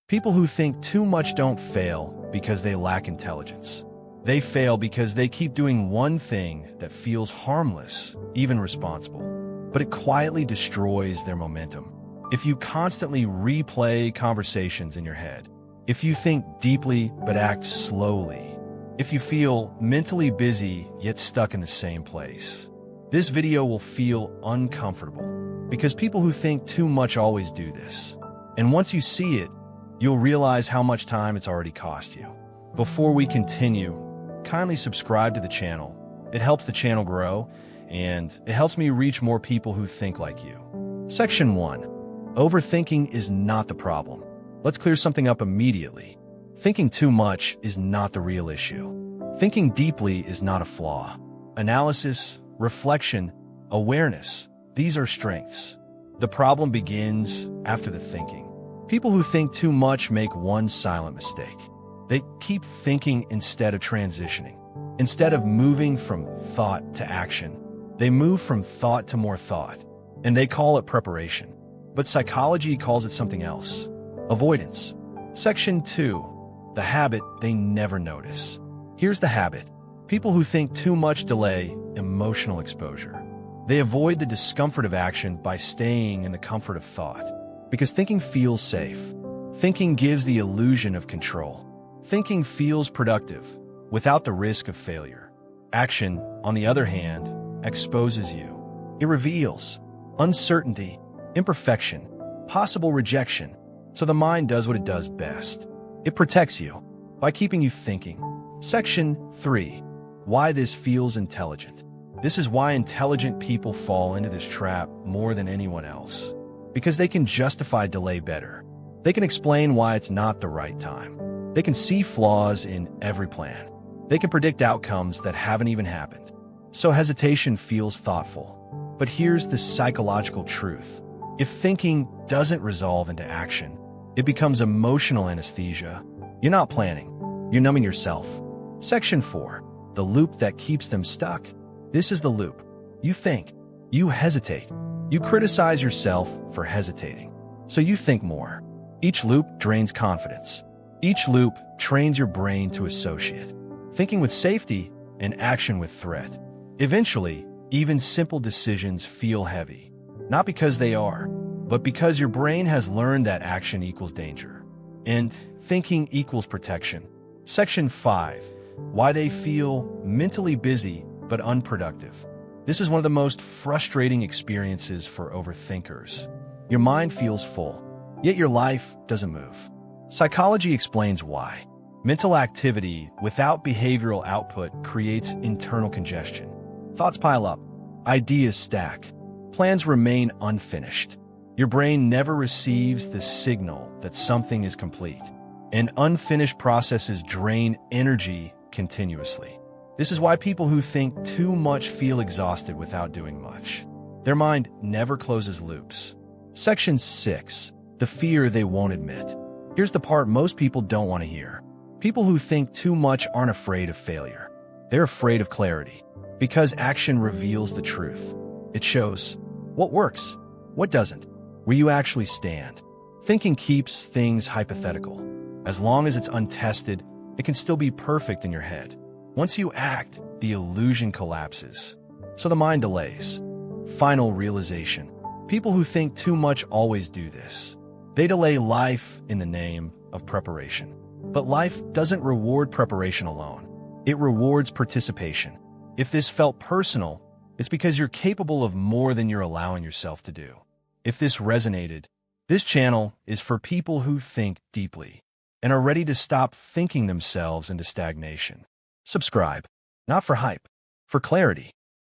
People who think too much don't fail because they lack intelligence. They fail because they keep doing one thing that feels harmless, even responsible, but it quietly destroys their momentum. If you constantly replay conversations in your head, if you think deeply but act slowly, if you feel mentally busy yet stuck in the same place, this video will feel uncomfortable because people who think too much always do this. And once you see it, you'll realize how much time it's already cost you. Before we continue, kindly subscribe to the channel. It helps the channel grow, and it helps me reach more people who think like you. Section 1. Overthinking is not the problem. Let's clear something up immediately. Thinking too much is not the real issue. Thinking deeply is not a flaw. Analysis, reflection, awareness, these are strengths. The problem begins after the thinking. People who think too much make one silent mistake. They keep thinking instead of transitioning. Instead of moving from thought to action, they move from thought to more thought, and they call it preparation. But psychology calls it something else: avoidance. Section 2. The habit they never notice. Here's the habit. People who think too much delay emotional exposure. They avoid the discomfort of action by staying in the comfort of thought. Because thinking feels safe. Thinking gives the illusion of control. Thinking feels productive, without the risk of failure. Action, on the other hand, exposes you. It reveals uncertainty, imperfection, possible rejection. So the mind does what it does best. It protects you by keeping you thinking. Section 3. Why this feels intelligent. This is why intelligent people fall into this trap more than anyone else. Because they can justify delay better. They can explain why it's not the right time. They can see flaws in every plan. They can predict outcomes that haven't even happened. So hesitation feels thoughtful. But here's the psychological truth. If thinking doesn't resolve into action, it becomes emotional anesthesia. You're not planning. You're numbing yourself. Section 4. The loop that keeps them stuck. This is the loop. You think. You hesitate. You criticize yourself for hesitating. So you think more. Each loop drains confidence. Each loop trains your brain to associate thinking with safety and action with threat. Eventually, even simple decisions feel heavy. Not because they are, but because your brain has learned that action equals danger. And thinking equals protection. Section 5. Why they feel mentally busy but unproductive. This is one of the most frustrating experiences for overthinkers. Your mind feels full, yet your life doesn't move. Psychology explains why. Mental activity without behavioral output creates internal congestion. Thoughts pile up, ideas stack, plans remain unfinished. Your brain never receives the signal that something is complete, and unfinished processes drain energy continuously. This is why people who think too much feel exhausted without doing much. Their mind never closes loops. Section 6. The fear they won't admit. Here's the part most people don't want to hear. People who think too much aren't afraid of failure. They're afraid of clarity. Because action reveals the truth. It shows what works, what doesn't, where you actually stand. Thinking keeps things hypothetical. As long as it's untested, it can still be perfect in your head. Once you act, the illusion collapses. So the mind delays. Final realization. People who think too much always do this. They delay life in the name of preparation. But life doesn't reward preparation alone. It rewards participation. If this felt personal, it's because you're capable of more than you're allowing yourself to do. If this resonated, this channel is for people who think deeply and are ready to stop thinking themselves into stagnation. Subscribe, not for hype, for clarity.